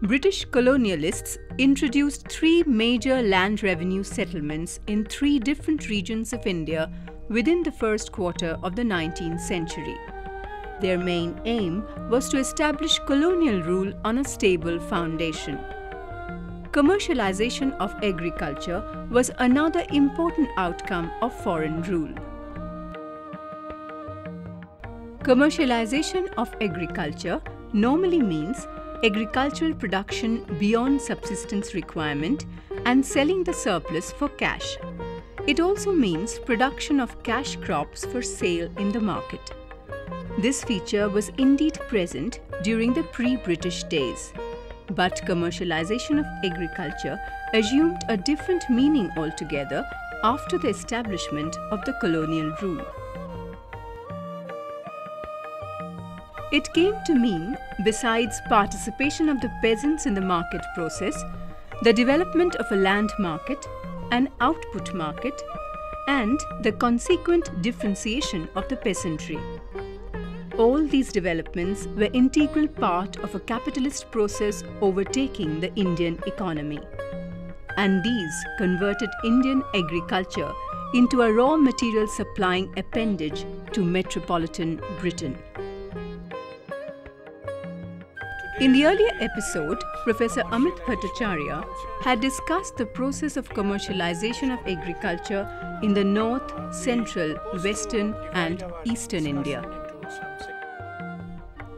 British colonialists introduced three major land revenue settlements in three different regions of India within the first quarter of the 19th century. Their main aim was to establish colonial rule on a stable foundation. Commercialization of agriculture was another important outcome of foreign rule. Commercialization of agriculture normally means agricultural production beyond subsistence requirement and selling the surplus for cash. It also means production of cash crops for sale in the market. This feature was indeed present during the pre-British days, but commercialization of agriculture assumed a different meaning altogether after the establishment of the colonial rule. It came to mean, besides participation of the peasants in the market process, the development of a land market, an output market, and the consequent differentiation of the peasantry. All these developments were integral part of a capitalist process overtaking the Indian economy. And these converted Indian agriculture into a raw material supplying appendage to metropolitan Britain. In the earlier episode, Professor Amit Bhattacharya had discussed the process of commercialization of agriculture in the north, central, western and eastern India.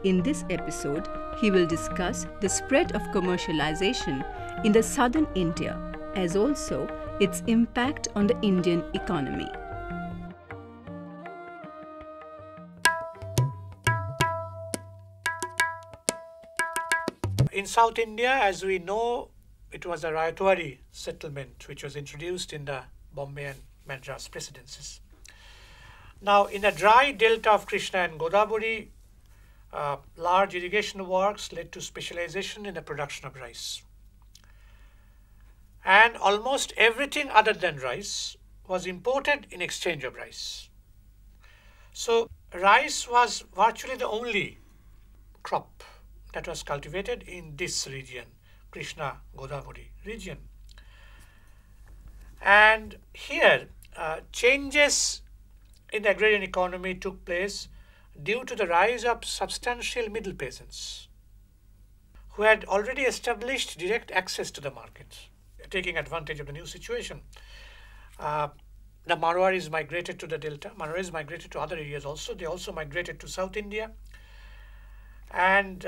In this episode, he will discuss the spread of commercialization in the southern India, as also its impact on the Indian economy. In South India, as we know, it was a Rayatwari settlement which was introduced in the Bombay and Madras presidencies. Now, in the dry delta of Krishna and Godavari, large irrigation works led to specialization in the production of rice. And almost everything other than rice was imported in exchange of rice. So, rice was virtually the only crop that was cultivated in this region, Krishna Godavari region. And here, changes in the agrarian economy took place due to the rise of substantial middle peasants who had already established direct access to the market, taking advantage of the new situation. The Marwaris migrated to the delta. Marwaris migrated to other areas also. They also migrated to South India. And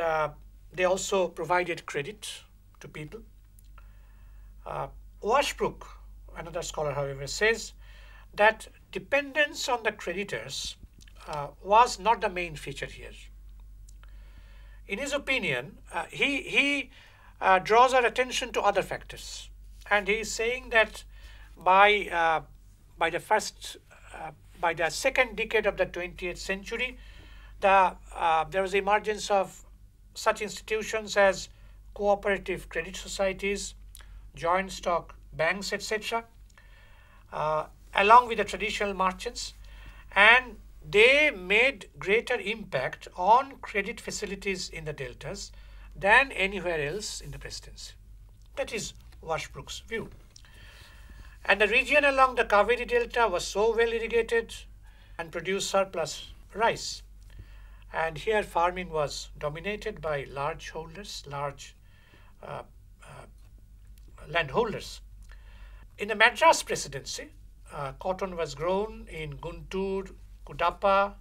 they also provided credit to people. Washbrook, another scholar, however, says that dependence on the creditors was not the main feature here. In his opinion, he draws our attention to other factors, and he is saying that by the second decade of the 20th century, there was the emergence of such institutions as cooperative credit societies, joint stock banks, etc., along with the traditional merchants, and they made greater impact on credit facilities in the deltas than anywhere else in the presidency. That is Washbrook's view. And the region along the Kaveri Delta was so well irrigated and produced surplus rice. And here farming was dominated by large holders, large landholders. In the Madras presidency, cotton was grown in Guntur, Kudappa,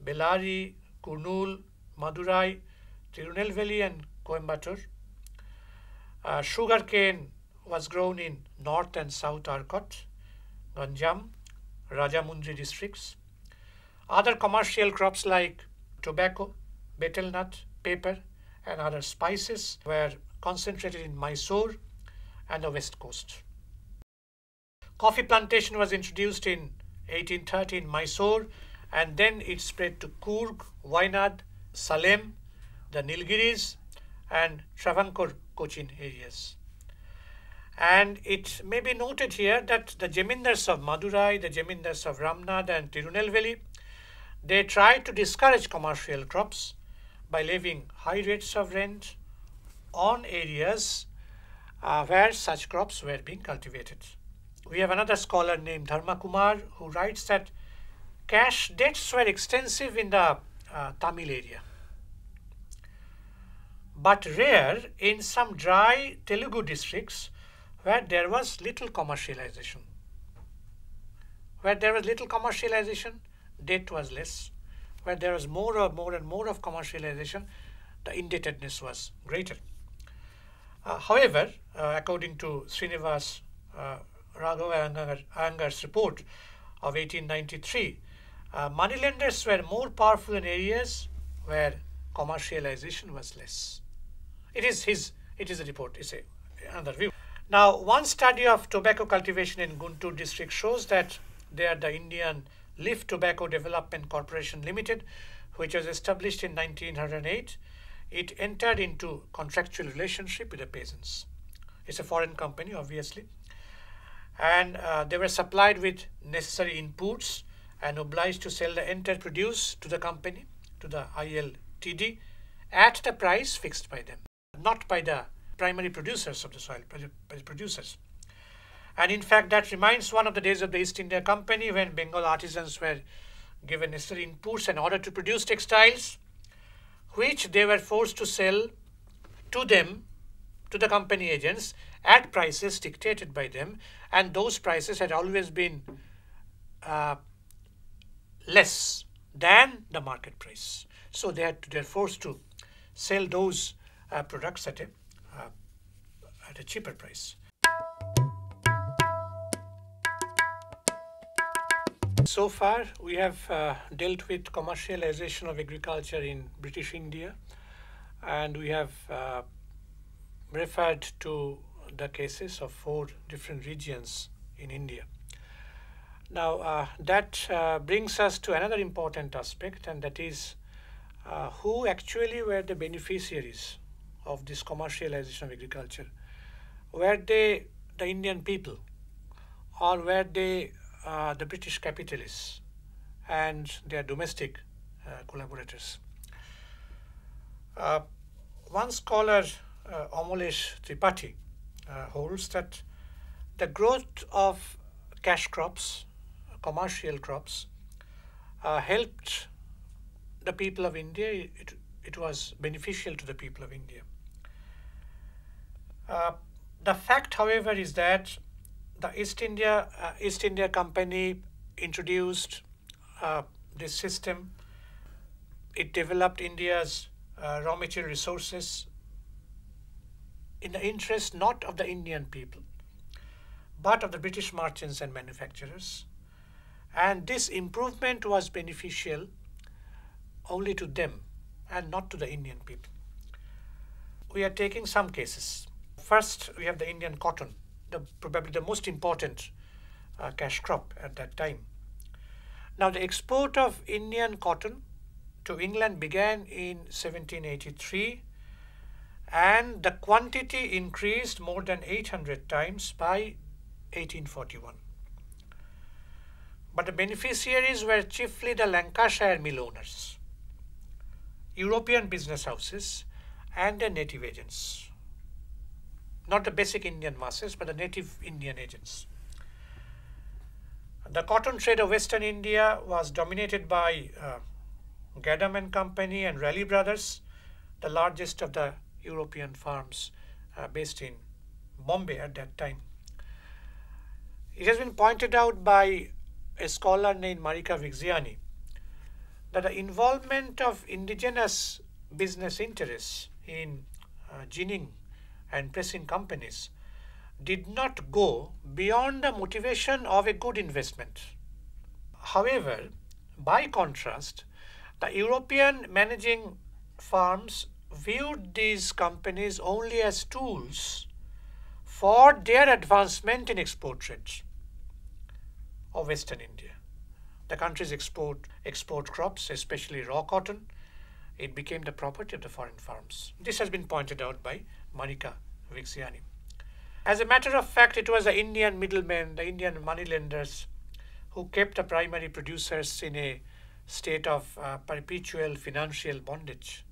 Bellary, Kurnool, Madurai, Tirunelveli and Coimbatore. Sugarcane was grown in North and South Arcot, Ganjam, Rajamundry districts. Other commercial crops like tobacco, betel nut, pepper and other spices were concentrated in Mysore and the west coast. Coffee plantation was introduced in 1830 in Mysore, and then it spread to Coorg, Wayanad, Salem, the Nilgiris and Travancore Cochin areas. And it may be noted here that the Jamindars of Madurai, the Jamindars of Ramnad and Tirunelveli, they tried to discourage commercial crops by levying high rates of rent on areas where such crops were being cultivated. We have another scholar named Dharma Kumar who writes that cash debts were extensive in the Tamil area, but rare in some dry Telugu districts where there was little commercialization. Where there was little commercialization, debt was less. Where there was more and more of commercialization, the indebtedness was greater. However, according to Srinivas Raghava Iyengar's report of 1893, moneylenders were more powerful in areas where commercialization was less. It is a report, it's another view. Now, one study of tobacco cultivation in Guntur district shows that there the Indian Leaf Tobacco Development Corporation Limited, which was established in 1908, it entered into contractual relationship with the peasants. It's a foreign company, obviously. And they were supplied with necessary inputs and obliged to sell the entire produce to the company, to the ILTD, at the price fixed by them, not by the primary producers of the soil, by the producers. And in fact, that reminds one of the days of the East India Company when Bengal artisans were given necessary inputs in order to produce textiles, which they were forced to sell to them, to the company agents, at prices dictated by them, and those prices had always been less than the market price. So they're forced to sell those products at a cheaper price. So far, we have dealt with commercialization of agriculture in British India, and we have referred to the cases of 4 different regions in India. Now, that brings us to another important aspect, and that is who actually were the beneficiaries of this commercialization of agriculture. Were they the Indian people, or were they the British capitalists and their domestic collaborators? One scholar, Amolesh Tripathi, holds that the growth of cash crops, commercial crops, helped the people of India. It was beneficial to the people of India. The fact, however, is that the East India Company introduced this system. It developed India's raw material resources in the interest not of the Indian people, but of the British merchants and manufacturers. And this improvement was beneficial only to them and not to the Indian people. We are taking some cases. First, we have the Indian cotton, probably the most important cash crop at that time. Now, the export of Indian cotton to England began in 1783, and the quantity increased more than 800 times by 1841. But the beneficiaries were chiefly the Lancashire mill owners, European business houses, and their native agents. Not the basic Indian masses, but the native Indian agents. The cotton trade of Western India was dominated by Gadam and Company and Raleigh Brothers, the largest of the European firms based in Bombay at that time. It has been pointed out by a scholar named Marika Viziani that the involvement of indigenous business interests in ginning and pressing companies did not go beyond the motivation of a good investment. However, by contrast, the European managing firms viewed these companies only as tools for their advancement in export trade of Western India. The country's export crops, especially raw cotton, it became the property of the foreign firms. This has been pointed out by Manika Vixiani. As a matter of fact, it was the Indian middlemen, the Indian moneylenders, who kept the primary producers in a state of perpetual financial bondage,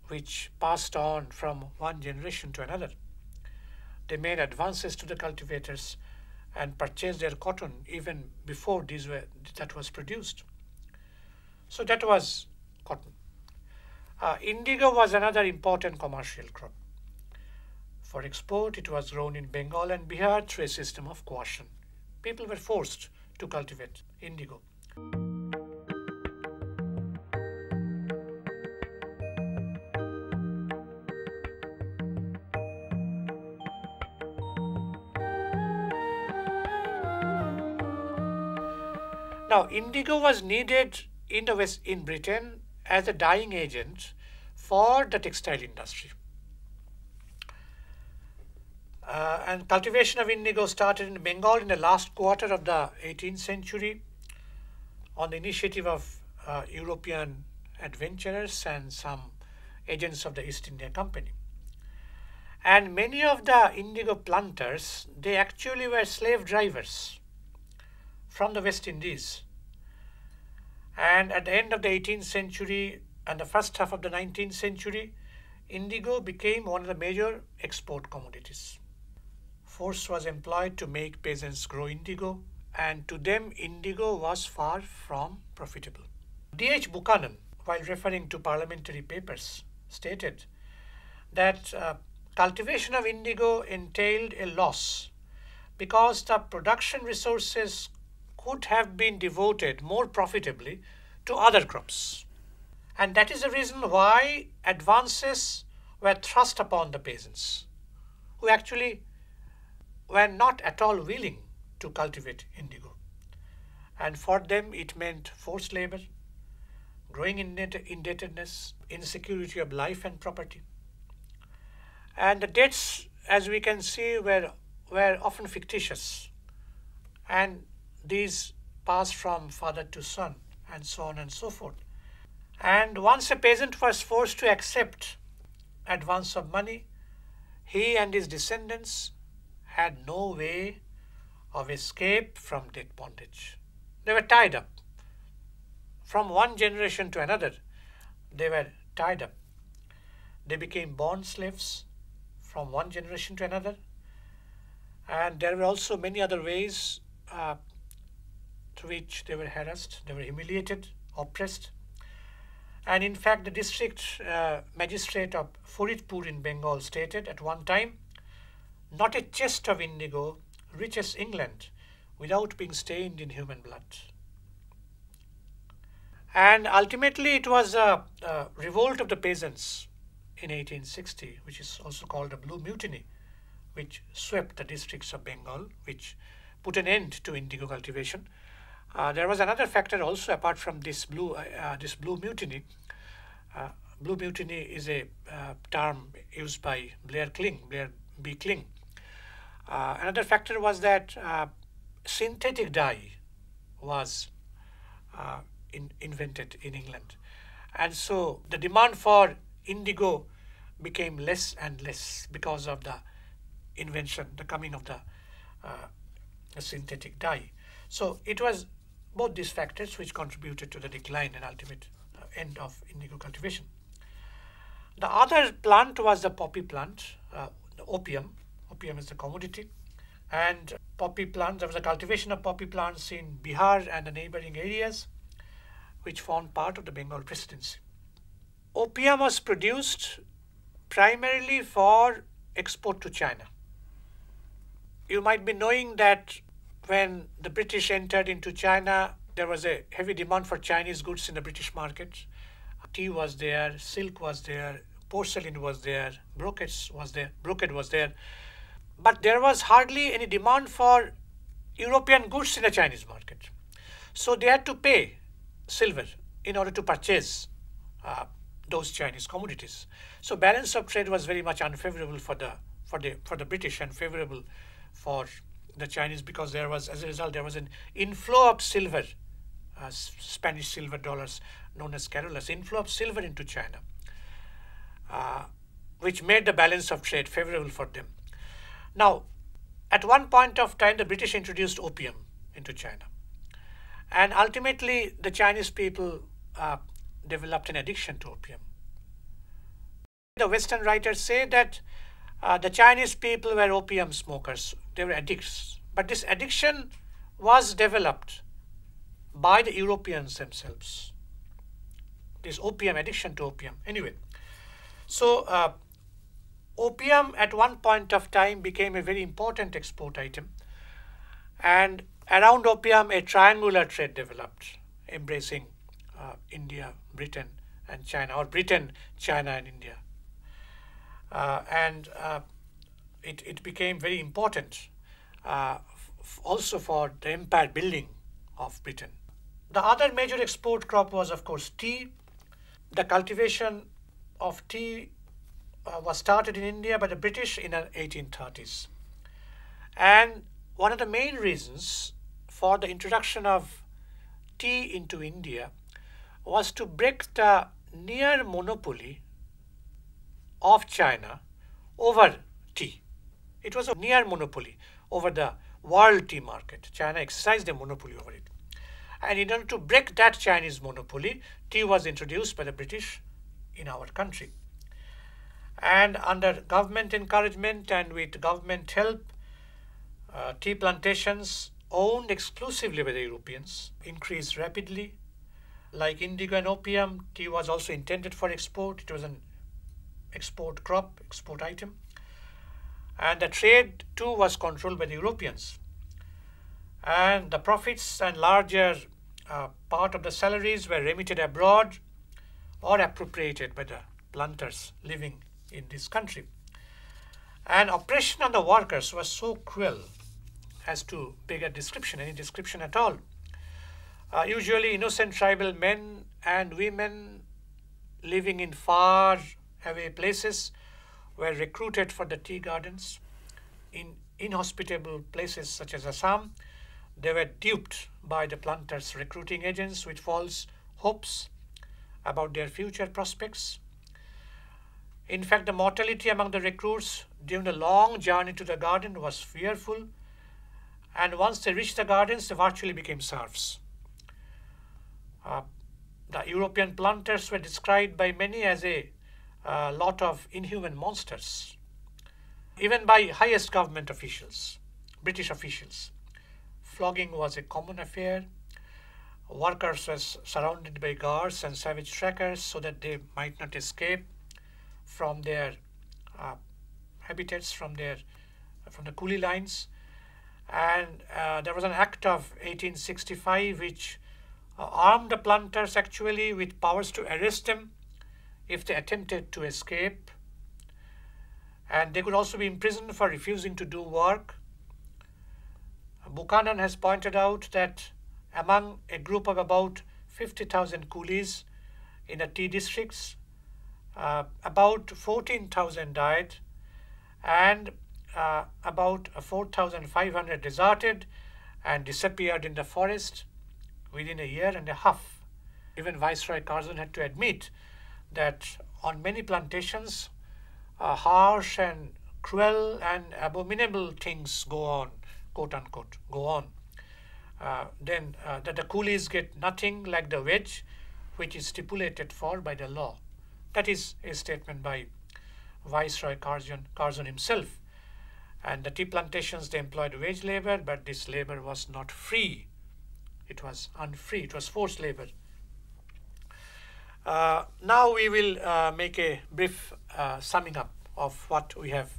which passed on from one generation to another. They made advances to the cultivators and purchased their cotton even before that was produced. So that was cotton. Indigo was another important commercial crop. For export, it was grown in Bengal and Bihar through a system of coercion. People were forced to cultivate indigo. Now, indigo was needed in Britain as a dyeing agent for the textile industry. And cultivation of indigo started in Bengal in the last quarter of the 18th century on the initiative of European adventurers and some agents of the East India Company. And many of the indigo planters, they actually were slave drivers from the West Indies. And at the end of the 18th century and the first half of the 19th century, indigo became one of the major export commodities. Force was employed to make peasants grow indigo, and to them indigo was far from profitable. D.H. Buchanan, while referring to parliamentary papers, stated that cultivation of indigo entailed a loss because the production resources could have been devoted more profitably to other crops. And that is the reason why advances were thrust upon the peasants, who actually were not at all willing to cultivate indigo. And for them it meant forced labor, growing indebtedness, insecurity of life and property. And the debts, as we can see, were often fictitious, and these passed from father to son and so on and so forth. And once a peasant was forced to accept advance of money, he and his descendants had no way of escape from debt bondage. They were tied up. From one generation to another, they were tied up. They became bond slaves from one generation to another. And there were also many other ways through which they were harassed, they were humiliated, oppressed. And in fact, the district magistrate of Faridpur in Bengal stated at one time, "Not a chest of indigo reaches England without being stained in human blood." And ultimately it was a revolt of the peasants in 1860, which is also called a Blue Mutiny, which swept the districts of Bengal, which put an end to indigo cultivation. There was another factor also apart from this Blue Mutiny. Blue Mutiny is a term used by Blair B. Kling. Another factor was that synthetic dye was invented in England. And so the demand for indigo became less and less because of the coming of the synthetic dye. So it was both these factors which contributed to the decline and ultimate end of indigo cultivation. The other plant was the poppy plant, the opium. Opium is the commodity. And poppy plants, there was a cultivation of poppy plants in Bihar and the neighboring areas, which formed part of the Bengal presidency. Opium was produced primarily for export to China. You might be knowing that when the British entered into China, there was a heavy demand for Chinese goods in the British market. Tea was there, silk was there, porcelain was there, brocade was there, but there was hardly any demand for European goods in the Chinese market. So they had to pay silver in order to purchase those Chinese commodities. So balance of trade was very much unfavorable for the British and favorable for the Chinese, because there was, as a result, there was an inflow of silver, Spanish silver dollars known as carolas, inflow of silver into China, which made the balance of trade favorable for them. Now, at one point of time, the British introduced opium into China, and ultimately the Chinese people developed an addiction to opium. The Western writers say that the Chinese people were opium smokers, they were addicts, but this addiction was developed by the Europeans themselves, this opium, addiction to opium. Anyway, so opium at one point of time became a very important export item, and around opium a triangular trade developed, embracing India, Britain and China, or Britain, China and India. It became very important also for the empire building of Britain. The other major export crop was, of course, tea. The cultivation of tea was started in India by the British in the 1830s. And one of the main reasons for the introduction of tea into India was to break the near monopoly of China over tea. It was a near monopoly over the world tea market. China exercised a monopoly over it. And in order to break that Chinese monopoly, tea was introduced by the British in our country. And under government encouragement and with government help, tea plantations owned exclusively by the Europeans increased rapidly. Like indigo and opium, tea was also intended for export. It was an export crop, export item. And the trade too was controlled by the Europeans. And the profits and larger part of the salaries were remitted abroad or appropriated by the planters living in this country. And oppression on the workers was so cruel as to beg a description, any description at all. Usually innocent tribal men and women living in far away places were recruited for the tea gardens. In inhospitable places such as Assam, they were duped by the planters' recruiting agents with false hopes about their future prospects. In fact, the mortality among the recruits during the long journey to the garden was fearful, and once they reached the gardens, they virtually became serfs. The European planters were described by many as a lot of inhuman monsters, even by highest government officials, British officials. Flogging was a common affair. Workers were surrounded by guards and savage trackers so that they might not escape from their habitats, from the coolie lines. And there was an act of 1865 which armed the planters actually with powers to arrest them if they attempted to escape. And they could also be imprisoned for refusing to do work. Buchanan has pointed out that among a group of about 50,000 coolies in the tea districts, about 14,000 died, and about 4,500 deserted and disappeared in the forest within a year and a half. Even Viceroy Curzon had to admit that on many plantations, harsh and cruel and abominable things go on, quote unquote, go on. Then that the coolies get nothing like the wage which is stipulated for by the law. That is a statement by Viceroy Curzon himself. And the tea plantations, they employed wage labor, but this labor was not free. It was unfree. It was forced labor. Now we will make a brief summing up of what we have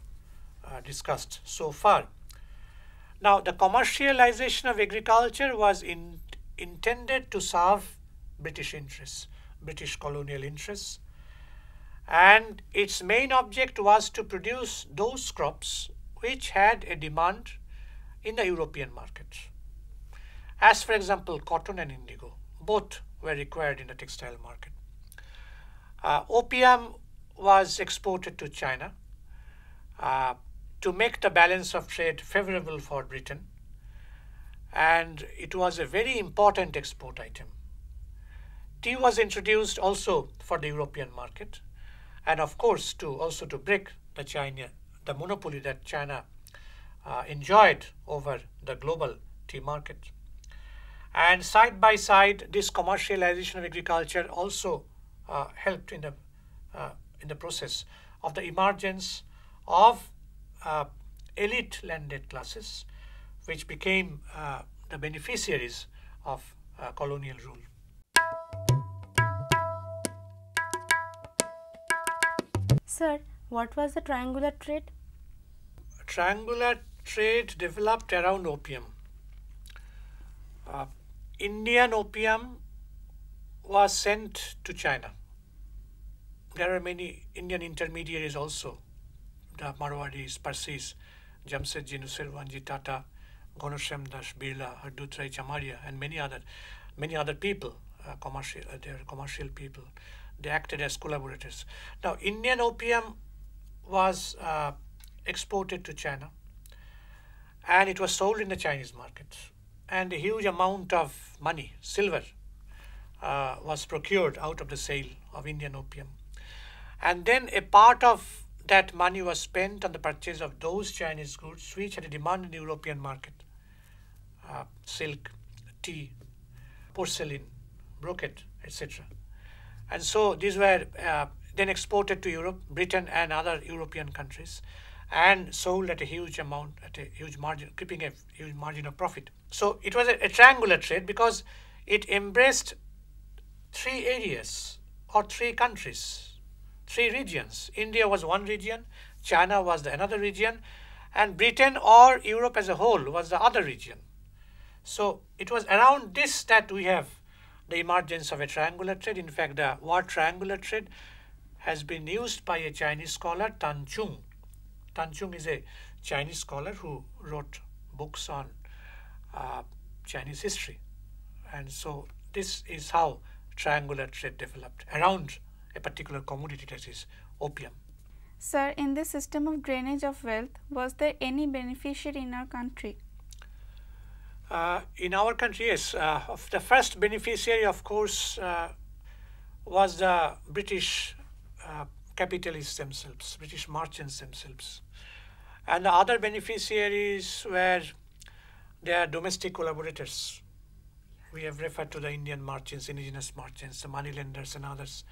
discussed so far. Now, the commercialization of agriculture was intended to serve British interests, British colonial interests, and its main object was to produce those crops which had a demand in the European market. As for example, cotton and indigo, both were required in the textile market. Opium was exported to China to make the balance of trade favorable for Britain, and it was a very important export item. Tea was introduced also for the European market, and of course also to break the monopoly that China enjoyed over the global tea market. And side by side, this commercialization of agriculture also helped in the process of the emergence of elite landed classes, which became the beneficiaries of colonial rule. Sir, what was the triangular trade? Triangular trade developed around opium. Indian opium was sent to China. There are many Indian intermediaries also, the Marwadis, Parsis, Jamsetji Nusirwanji Tata, Ghanshyam Das Birla, Hardut Rai Chamaria, and many other people, they are commercial people. They acted as collaborators. Now, Indian opium was exported to China, and it was sold in the Chinese market. And a huge amount of money, silver, was procured out of the sale of Indian opium. And then a part of that money was spent on the purchase of those Chinese goods which had a demand in the European market. Silk, tea, porcelain, brocade, etc. And so these were then exported to Europe, Britain and other European countries, and sold at a huge amount, at a huge margin, keeping a huge margin of profit. So it was a triangular trade because it embraced three areas or three countries, three regions. India was one region, China was another region, and Britain or Europe as a whole was the other region. So it was around this that we have the emergence of a triangular trade. In fact, the word triangular trade has been used by a Chinese scholar, Tan Chung. Tan Chung is a Chinese scholar who wrote books on Chinese history. And so this is how triangular trade developed around a particular commodity, that is opium. Sir, in this system of drainage of wealth, was there any beneficiary in our country? In our country, yes. The first beneficiary, of course, was the British capitalists themselves, British merchants themselves. And the other beneficiaries were their domestic collaborators. We have referred to the Indian merchants, indigenous merchants, the moneylenders and others.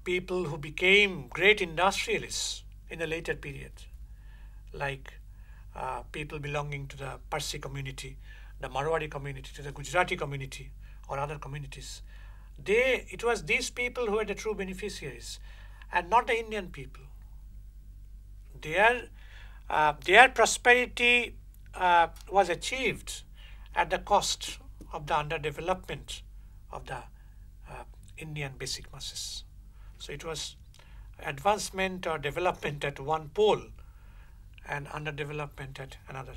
People who became great industrialists in a later period, like people belonging to the Parsi community, the Marwadi community, to the Gujarati community or other communities. It was these people who were the true beneficiaries and not the Indian people. Their prosperity was achieved at the cost of the underdevelopment of the Indian basic masses. So it was advancement or development at one pole and underdevelopment at another.